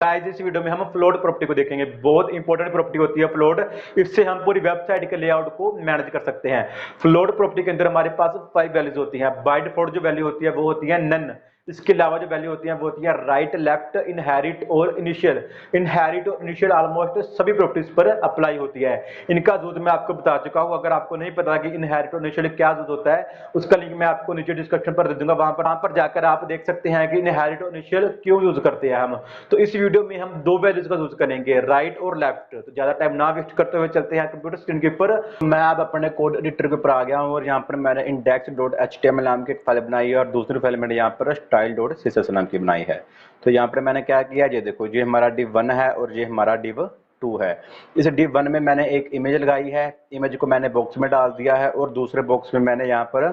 Guys इस video में हम फ्लोट प्रॉपर्टी को देखेंगे। बहुत इंपॉर्टेंट प्रॉपर्टी होती है फ्लोट। इससे हम पूरी वेबसाइट के लेआउट को मैनेज कर सकते हैं। फ्लोट प्रॉपर्टी के अंदर हमारे पास 5 वैल्यूज होती हैं। बाय डिफॉल्ट जो वैल्यू होती है वो होती है नन। इसके अलावा जो वैल्यू होती है वो होती है राइट, लेफ्ट, इनहेरिट और इनिशियल। इनहेरिट और इनिशियल ऑलमोस्ट सभी प्रॉपर्टीज पर अप्लाई होती है। इनका यूज मैं आपको बता चुका हूं। अगर आपको नहीं पता कि इनहेरिट और इनिशियल क्या यूज होता है, उसका लिंक मैं आपको नीचे डिस्क्रिप्शन पर दे दूंगा। वहां पर जाकर आप देख सकते हैं कि इनहेरिट और इनिशियल क्यों यूज करते हैं हम। तो इस वीडियो में हम दो वैल्यूज का यूज करेंगे, राइट और लेफ्ट। तो ज्यादा टाइम ना वेस्ट करते हुए चलते हैं कंप्यूटर स्क्रीन के ऊपर। मैं अब अपने कोड एडिटर के ऊपर आ गया हूं और यहाँ पर मैंने index.html नाम की एक फाइल बनाई है और दूसरी फाइल मैंने यहाँ पर style.css नाम की बनाई है। तो यहाँ पर मैंने क्या किया, ये देखो, ये हमारा div1 है और ये हमारा div2 है। इस div1 में मैंने एक इमेज लगाई है, इमेज को मैंने बॉक्स में डाल दिया है और दूसरे बॉक्स में मैंने यहाँ पर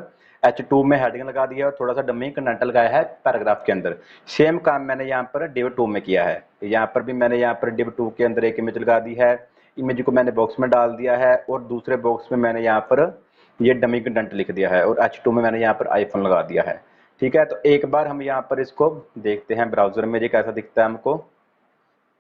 H2 में हेडिंग लगा दिया और थोड़ा सा डमी कंटेंट लगाया है पैराग्राफ के अंदर। सेम काम मैंने यहाँ पर div2 में किया है। यहाँ पर भी मैंने यहाँ पर div2 के अंदर एक इमेज लगा दी है, इमेज को मैंने बॉक्स में डाल दिया है और दूसरे बॉक्स में मैंने यहाँ पर ये डमी कंटेंट लिख दिया है और H2 में मैंने यहाँ पर आईफोन लगा दिया है। ठीक है, तो एक बार हम यहाँ पर इसको देखते हैं ब्राउजर में ये कैसा दिखता है हमको।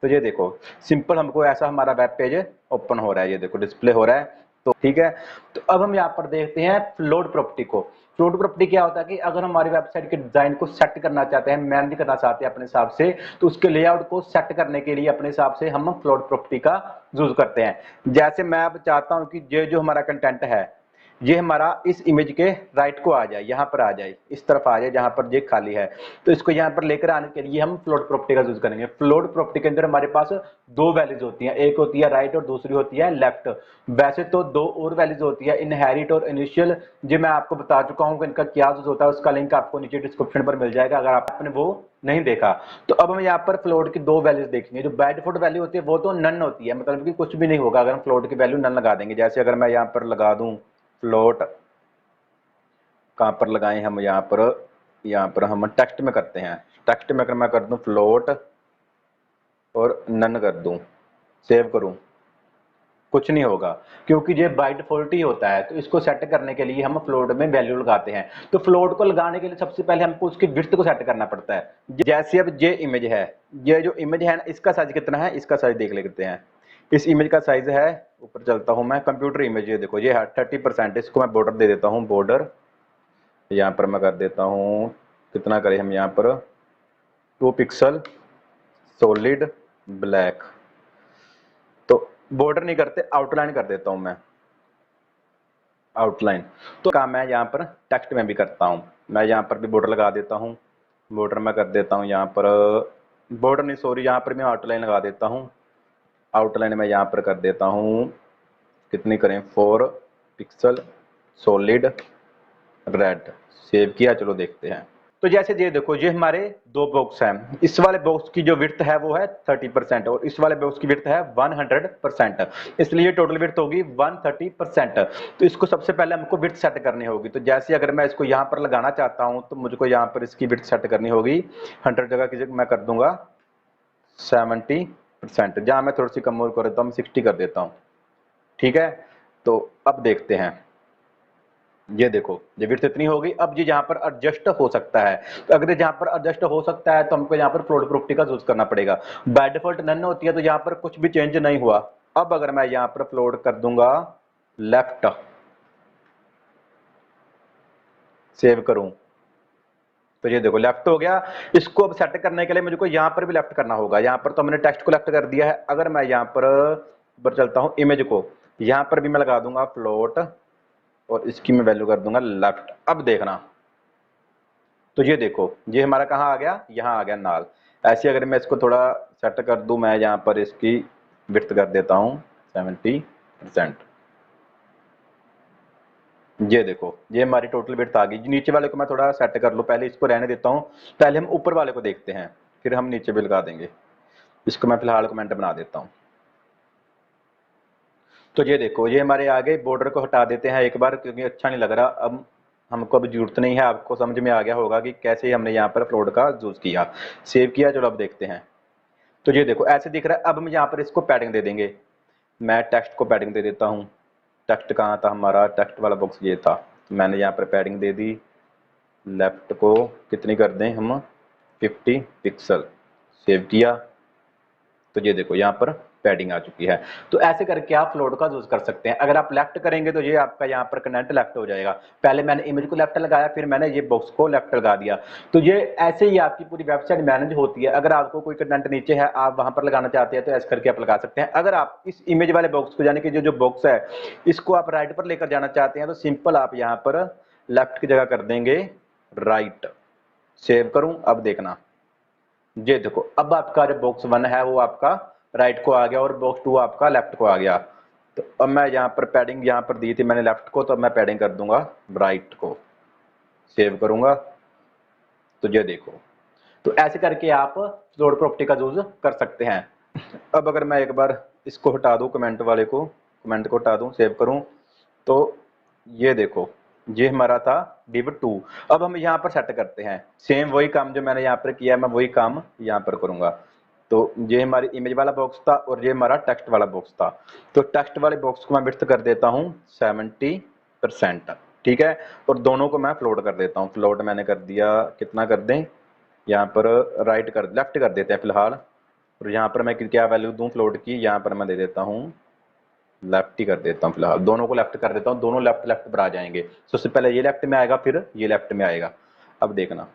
तो ये देखो, सिंपल हमको ऐसा हमारा वेब पेज ओपन हो रहा है, ये देखो डिस्प्ले हो रहा है। तो ठीक है, तो अब हम यहाँ पर देखते हैं फ्लोट प्रॉपर्टी को। फ्लोट प्रॉपर्टी क्या होता है कि अगर हमारी वेबसाइट के डिजाइन को सेट करना चाहते हैं, मैनेज करना चाहते हैं अपने हिसाब से, तो उसके लेआउट को सेट करने के लिए अपने हिसाब से हम फ्लोट प्रॉपर्टी का यूज करते हैं। जैसे मैं अब चाहता हूं कि ये जो हमारा कंटेंट है ये हमारा इस इमेज के राइट को आ जाए, यहाँ पर आ जाए, इस तरफ आ जाए जहां पर ये खाली है। तो इसको यहाँ पर लेकर आने के लिए हम फ्लोट प्रॉपर्टी का यूज करेंगे। फ्लोट प्रॉपर्टी के अंदर हमारे पास दो वैल्यूज होती हैं, एक होती है राइट और दूसरी होती है लेफ्ट। वैसे तो दो और वैल्यूज होती है, इनहेरिट और इनिशियल। जो मैं आपको बता चुका हूँ कि इनका क्या यूज होता है, उसका लिंक आपको नीचे डिस्क्रिप्शन पर मिल जाएगा अगर आपने वो नहीं देखा। तो अब हम यहाँ पर फ्लोट की दो वैल्यूज देखेंगे। जो बाय डिफॉल्ट वैल्यू होती है वो तो नन होती है, मतलब कि कुछ भी नहीं होगा अगर हम फ्लोट की वैल्यू नन लगा देंगे। जैसे अगर मैं यहाँ पर लगा दूं फ्लोट, कहां पर लगाएं हम, यहाँ पर हम टेक्स्ट में करते हैं। टेक्स्ट में अगर मैं कर दूं फ्लोट और नन कर दूं, सेव करूं, कुछ नहीं होगा क्योंकि ये बाय डिफॉल्ट ही होता है। तो इसको सेट करने के लिए हम फ्लोट में वैल्यू लगाते हैं। तो फ्लोट को लगाने के लिए सबसे पहले हमको उसकी विड्थ को सेट करना पड़ता है। जैसे अब ये इमेज है, ये जो इमेज है ना, इसका साइज कितना है, इसका साइज देख लेते हैं। इस इमेज का साइज है, ऊपर चलता हूं मैं, कंप्यूटर इमेज, ये देखो ये है 30%। इसको मैं बॉर्डर दे देता हूँ, बॉर्डर यहाँ पर मैं कर देता हूँ, कितना करें हम यहाँ पर, 2 पिक्सल सॉलिड ब्लैक। तो बॉर्डर नहीं करते, आउटलाइन कर देता हूं मैं, आउटलाइन। तो काम मैं यहाँ पर टेक्स्ट में भी करता हूँ। मैं यहाँ पर भी बॉर्डर लगा देता हूँ, बॉर्डर मैं कर देता हूँ यहाँ पर, बॉर्डर नहीं सॉरी, यहाँ पर मैं आउटलाइन लगा देता हूँ। आउटलाइन मैं यहाँ पर कर देता हूँ, कितनी करें, 4 पिक्सल सॉलिड रेड। सेव किया, चलो देखते हैं। तो जैसे ये देखो, ये हमारे दो बॉक्स हैं। इस वाले बॉक्स की जो विड्थ है वो है 30% और इस वाले बॉक्स की विड्थ है 100%। इसलिए टोटल विड्थ होगी 130%। तो इसको सबसे पहले हमको विड्थ सेट करनी होगी। तो जैसे अगर मैं इसको यहाँ पर लगाना चाहता हूँ तो मुझको यहाँ पर इसकी विड्थ सेट करनी होगी। 100 जगह की जगह मैं कर दूंगा 70%। जहाँ मैं थोड़ी सी कम और कर देता हूँ, 60 कर देता हूँ। ठीक है, तो अब देखते हैं। ये देखो, ये विड्थ इतनी होगी। अब ये यहाँ पर एडजस्ट हो सकता है। तो अगर जहाँ पर एडजस्ट हो सकता है तो हमको यहाँ पर फ्लोट प्रॉपर्टी का यूज करना पड़ेगा। बाय डिफॉल्ट नन होती है तो यहाँ पर कुछ भी चेंज नहीं हुआ। अब अगर मैं यहाँ पर फ्लोट कर दूंगा लेफ्ट, सेव करूं, तो ये देखो लेफ्ट हो गया। इसको अब सेट करने के लिए मुझको यहाँ पर भी लेफ्ट करना होगा। यहाँ पर तो मैंने टेक्स्ट को लेफ्ट कर दिया है। अगर मैं यहाँ पर चलता हूँ, इमेज को यहाँ पर भी मैं लगा दूंगा फ्लोट और इसकी मैं वैल्यू कर दूंगा लेफ्ट। अब देखना, तो ये देखो, ये हमारा कहाँ आ गया, यहाँ आ गया नाल। ऐसे अगर मैं इसको थोड़ा सेट कर दूं, मैं यहाँ पर इसकी विड्थ कर देता हूँ 70%। ये देखो, ये हमारी टोटल विड्थ आ गई। नीचे वाले को मैं थोड़ा सेट कर लूँ, पहले इसको रहने देता हूँ। पहले हम ऊपर वाले को देखते हैं, फिर हम नीचे भी लगा देंगे। इसको मैं फिलहाल कमेंट बना देता हूँ। तो ये देखो, ये हमारे आ गए। बॉर्डर को हटा देते हैं एक बार क्योंकि अच्छा नहीं लग रहा। अब हमको अभी जरूरत नहीं है। आपको समझ में आ गया होगा कि कैसे हमने यहाँ पर फ्लोट का यूज किया। सेव किया, चलो अब देखते हैं। तो ये देखो ऐसे दिख रहा है। अब हम यहाँ पर इसको पैडिंग दे देंगे। मैं टेक्स्ट को पैडिंग दे देता हूँ। टेक्स्ट कहाँ था हमारा, टेक्स्ट वाला बॉक्स ये था। मैंने यहाँ पर पैडिंग दे दी। लेफ्ट को कितनी कर दें हम, 50 पिक्सल। सेव किया, तो ये देखो यहाँ पर पैडिंग आ चुकी है। तो ऐसे करके आप फ्लोट का यूज कर सकते हैं। अगर आप लेफ्ट करेंगे तो ये आपका यहाँ पर कंटेंट लेफ्ट हो जाएगा। पहले मैंने इमेज को लेफ्ट लगाया, फिर मैंने ये बॉक्स को लेफ्ट लगा दिया। तो ये ऐसे ही आपकी पूरी वेबसाइट मैनेज होती है। अगर आपको कोई कंटेंट नीचे है, आप वहां पर लगाना चाहते हैं तो ऐसे करके आप लगा सकते हैं। अगर आप इस इमेज वाले बॉक्स को, यानी कि जो बॉक्स है, इसको आप राइट पर लेकर जाना चाहते हैं तो सिंपल आप यहाँ पर लेफ्ट की जगह कर देंगे राइट। सेव करूं, अब देखना, ये देखो अब आपका जो बॉक्स 1 है वो आपका राइट को आ गया और बॉक्स 2 आपका लेफ्ट को आ गया। तो अब मैं यहाँ पर पैडिंग यहाँ पर दी थी मैंने लेफ्ट को, तो अब मैं पैडिंग कर दूंगा राइट को। सेव करूंगा तो ये देखो। तो ऐसे करके आप फ्लोट प्रॉपर्टी का यूज कर सकते हैं। अब अगर मैं एक बार इसको हटा दूं, कमेंट वाले को, कमेंट को हटा दूं, सेव करूं, तो ये देखो ये हमारा था div2। अब हम यहाँ पर सेट करते हैं सेम वही काम जो मैंने यहाँ पर किया, मैं वही काम यहाँ पर करूंगा। तो ये हमारी इमेज वाला बॉक्स था और ये हमारा टेक्स्ट वाला बॉक्स था। तो टेक्स्ट वाले बॉक्स को मैं विड्थ कर देता हूँ 70%, ठीक है, और दोनों को मैं फ्लोट कर देता हूँ। फ्लोट मैंने कर दिया, कितना कर दें, यहाँ पर राइट कर, लेफ्ट कर देते हैं फिलहाल। और यहाँ पर मैं क्या वैल्यू दूं फ्लोट की, यहाँ पर मैं दे देता हूँ लेफ्ट ही कर देता हूँ फिलहाल। दोनों को लेफ्ट कर देता हूँ, दोनों लेफ्ट लेफ्ट पर आ जाएंगे। सबसे पहले ये लेफ्ट में आएगा, फिर ये लेफ्ट में आएगा। अब देखना,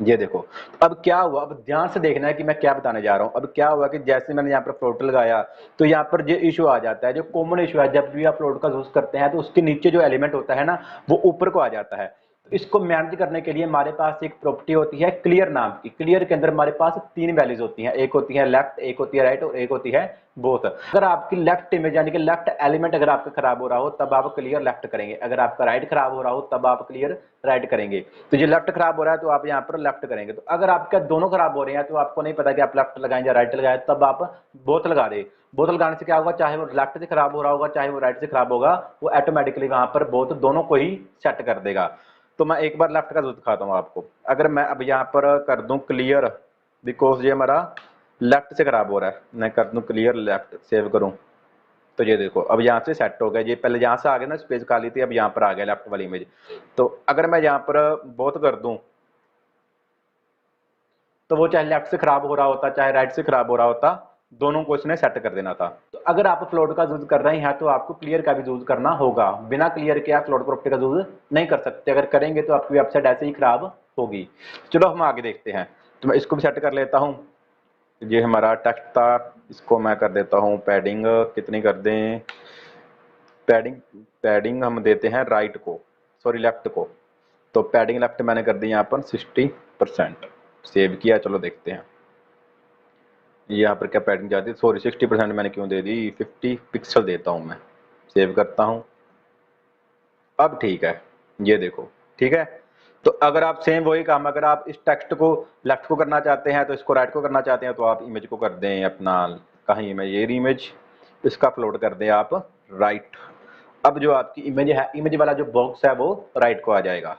ये देखो अब क्या हुआ। अब ध्यान से देखना है कि मैं क्या बताने जा रहा हूँ। अब क्या हुआ कि जैसे मैंने यहाँ पर फ्लोट लगाया तो यहाँ पर ये इशू आ जाता है, जो कॉमन इशू है जब भी आप फ्लोट का यूज करते हैं तो उसके नीचे जो एलिमेंट होता है ना वो ऊपर को आ जाता है। इसको मैनेज करने के लिए हमारे पास एक प्रॉपर्टी होती है क्लियर नाम की। क्लियर के अंदर हमारे पास 3 वैल्यूज होती हैं, एक होती है लेफ्ट, एक होती है राइट और एक होती है बोथ। अगर आपकी लेफ्ट इमेज यानी कि लेफ्ट एलिमेंट अगर आपका खराब हो रहा हो तब आप क्लियर लेफ्ट करेंगे, अगर आपका राइट खराब हो रहा हो तब आप क्लियर राइट करेंगे। तो ये लेफ्ट खराब हो रहा है तो आप यहाँ पर लेफ्ट करेंगे। तो अगर आपका दोनों खराब हो रहे हैं तो आपको नहीं पता कि आप लेफ्ट लगाएं या राइट लगाएं, तब आप बोथ लगा दे। बोथ लगाने से क्या होगा, चाहे वो लेफ्ट से खराब हो रहा होगा चाहे वो राइट से खराब होगा, वो ऑटोमेटिकली वहां पर बोथ दोनों को ही सेट कर देगा। तो मैं एक बार लेफ्ट का यूज दिखाता हूँ आपको। अगर मैं अब यहाँ पर कर दूं क्लियर, बिकॉज ये हमारा लेफ्ट से खराब हो रहा है, मैं कर दूं क्लियर लेफ्ट, सेव करूं, तो ये देखो अब यहाँ से सेट हो गया। ये पहले यहाँ से आ गया ना, स्पेस खाली थी, अब यहाँ पर आ गया लेफ्ट वाली इमेज। तो अगर मैं यहाँ पर बोथ कर दूं तो वो चाहे लेफ्ट से खराब हो रहा होता चाहे राइट से खराब हो रहा होता, दोनों को इसने सेट कर देना था। तो अगर आप फ्लोट का यूज कर रहे हैं तो आपको क्लियर का भी यूज करना होगा। बिना क्लियर के आप फ्लोट प्रॉपर्टी का यूज नहीं कर सकते। अगर करेंगे तो आपकी वेबसाइट ऐसे ही खराब होगी। चलो हम आगे देखते हैं। तो मैं इसको भी सेट कर लेता हूँ। ये हमारा टेक्स्ट था, इसको मैं कर देता हूँ पैडिंग, कितनी कर दें, पैडिंग हम देते हैं राइट को, सॉरी लेफ्ट को। तो पैडिंग लेफ्ट मैंने कर दी यहाँ पर 60%, सेव किया। चलो देखते हैं यहाँ पर क्या पैडिंग जाती है, सॉरी 60% मैंने क्यों दे दी, 50 पिक्सल देता हूँ मैं। सेव करता हूँ, अब ठीक है, ये देखो ठीक है। तो अगर आप सेम वही काम, अगर आप इस टेक्स्ट को लेफ्ट को करना चाहते हैं तो इसको राइट को करना चाहते हैं तो आप इमेज को कर दें अपना, कहीं इमेज, ये इमेज, इसका अपलोड कर दें आप राइट। अब जो आपकी इमेज है, इमेज वाला जो बॉक्स है वो राइट को आ जाएगा,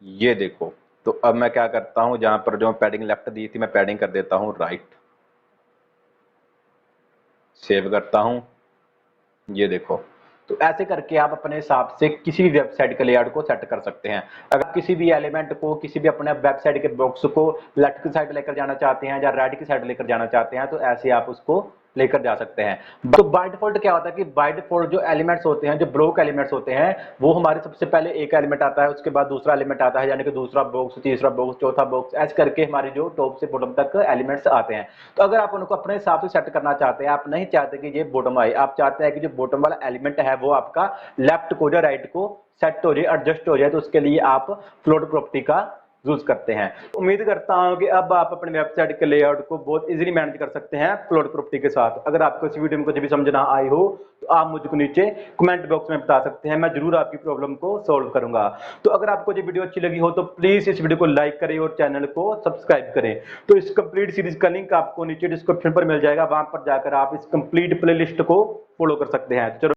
ये देखो। तो अब मैं क्या करता हूं, जहां पर जो पैडिंग लेफ्ट दी थी मैं पैडिंग कर देता हूं राइट, सेव करता हूं, ये देखो। तो ऐसे करके आप अपने हिसाब से किसी भी वेबसाइट के लेआउट को सेट कर सकते हैं। अगर किसी भी एलिमेंट को, किसी भी अपने वेबसाइट के बॉक्स को लेफ्ट की साइड लेकर जाना चाहते हैं या राइट की साइड लेकर जाना चाहते हैं तो ऐसे आप उसको लेकर जा सकते हैं। तो बाय डिफॉल्ट क्या होता है कि बाय डिफॉल्ट जो एलिमेंट्स होते हैं, जो ब्लॉक एलिमेंट्स होते हैं, वो हमारे सबसे पहले एक एलिमेंट आता है, उसके बाद दूसरा एलिमेंट आता है, यानी कि दूसरा बॉक्स, तीसरा बॉक्स, चौथा बॉक्स, ऐसे करके हमारे जो टॉप से बॉटम तक एलिमेंट्स आते हैं। तो अगर आप उनको अपने हिसाब से सेट करना चाहते हैं, आप नहीं चाहते कि ये बॉटम आए, आप चाहते हैं कि जो बॉटम वाला एलिमेंट है वो आपका लेफ्ट को या राइट को सेट हो जाए, एडजस्ट हो जाए, तो उसके लिए आप फ्लोट प्रॉपर्टी का यूज करते हैं। उम्मीद करता हूं कि अब आप अपने वेबसाइट के लेआउट को बहुत इजीली मैनेज कर सकते हैं फ्लोट प्रॉपर्टी के साथ। अगर आपको इस वीडियो में कुछ भी समझ ना आई हो तो आप मुझको नीचे कमेंट बॉक्स में बता सकते हैं, मैं जरूर आपकी प्रॉब्लम को सॉल्व करूंगा। तो अगर आपको ये वीडियो अच्छी लगी हो तो प्लीज इस वीडियो को लाइक करें और चैनल को सब्सक्राइब करें। तो इस कंप्लीट सीरीज का लिंक आपको नीचे डिस्क्रिप्शन पर मिल जाएगा, वहां पर जाकर आप इस कंप्लीट प्लेलिस्ट को फॉलो कर सकते हैं। चलो